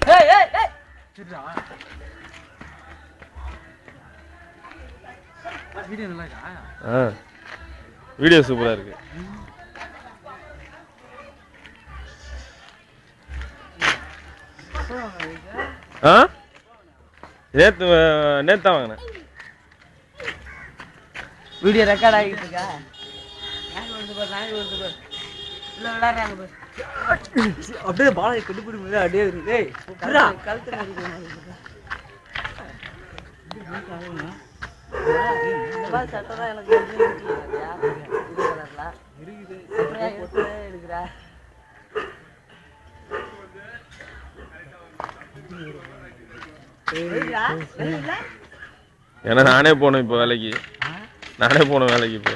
ஏய் ஏய் ஏய் சரிடா வீடியோ நல்லா இருக்கா வீடியோ சூப்பரா இருக்கு நேத்து வாங்கினேன் வீடியோ ரெக்கார்ட் ஆகிட்டு இருக்கா நாங்க வந்து பாரு இல்ல விளையாடுறாங்க பாரு அப்படியே பாலை கட்டுப்பிடி முடியல அப்படியே இருக்கு ஏய் கழுத்து சட்டதான் எனக்கு இருக்குது எடுக்கிறா ஏன்னா நானே போனேன் இப்போ வேலைக்கு இப்போ